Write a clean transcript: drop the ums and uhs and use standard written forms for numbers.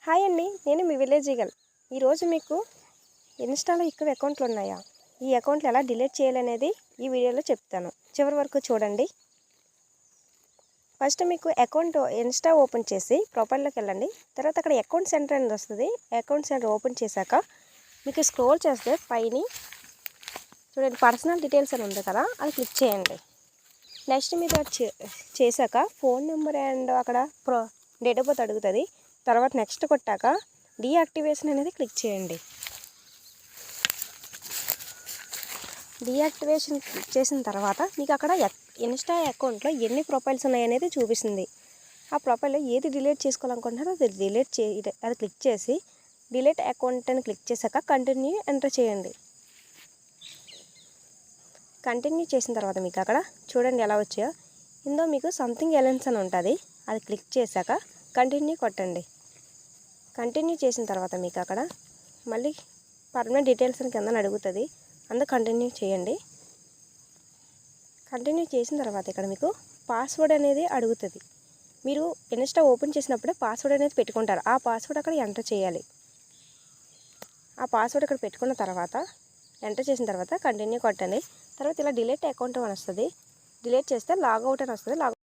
Hi అండి, నేను మీ village eagle. ఈరోజు మీకు ఇన్స్టాలో ఎక్కువ అకౌంట్లు ఉన్నాయా, ఈ అకౌంట్లు ఎలా డిలీట్ చేయాలనేది ఈ వీడియోలో చెప్తాను. చివరి వరకు చూడండి. ఫస్ట్ మీకు అకౌంట్ ఇన్స్టా ఓపెన్ చేసి ప్రొఫైల్లోకి వెళ్ళండి. తర్వాత అక్కడ అకౌంట్ సెంటర్ అనేది వస్తుంది. అకౌంట్ సెంటర్ ఓపెన్ చేశాక మీకు స్క్రోల్ చేస్తే పైన చూడండి పర్సనల్ డీటెయిల్స్ అని ఉంది కదా, అది క్లిక్ చేయండి. నెక్స్ట్ మీరు చేశాక ఫోన్ నెంబర్ అండ్ అక్కడ డేట్ ఆఫ్ బర్త్ అడుగుతుంది. తర్వాత నెక్స్ట్ కొట్టాక డీయాక్టివేషన్ అనేది క్లిక్ చేయండి. డీయాక్టివేషన్ క్లిక్ చేసిన తర్వాత మీకు అక్కడ ఇన్స్టా అకౌంట్లో ఎన్ని ప్రొఫైల్స్ ఉన్నాయనేది చూపిస్తుంది. ఆ ప్రొఫైల్లో ఏది డిలీట్ చేసుకోవాలనుకుంటున్నారో అది క్లిక్ చేసి డిలీట్ అకౌంట్ అని క్లిక్ చేశాక కంటిన్యూ ఎంటర్ చేయండి. కంటిన్యూ చేసిన తర్వాత మీకు అక్కడ చూడండి ఎలా వచ్చాయో. ఇందులో మీకు సంథింగ్ ఎలెన్స్ అని ఉంటుంది, అది క్లిక్ చేశాక కంటిన్యూ కొట్టండి. కంటిన్యూ చేసిన తర్వాత మీకు అక్కడ మళ్ళీ పర్మనెంట్ డీటెయిల్స్ అని కింద అడుగుతుంది, అందులో కంటిన్యూ చేయండి. కంటిన్యూ చేసిన తర్వాత ఇక్కడ మీకు పాస్వర్డ్ అనేది అడుగుతుంది. మీరు ఇన్స్టా ఓపెన్ చేసినప్పుడే పాస్వర్డ్ అనేది పెట్టుకుంటారు. ఆ పాస్వర్డ్ అక్కడ ఎంటర్ చేయాలి. ఆ పాస్వర్డ్ ఇక్కడ పెట్టుకున్న తర్వాత ఎంటర్ చేసిన తర్వాత కంటిన్యూ కొట్టండి. తర్వాత ఇలా డిలీట్ అకౌంట్ అని వస్తుంది. డిలీట్ చేస్తే లాగౌట్ అని వస్తుంది.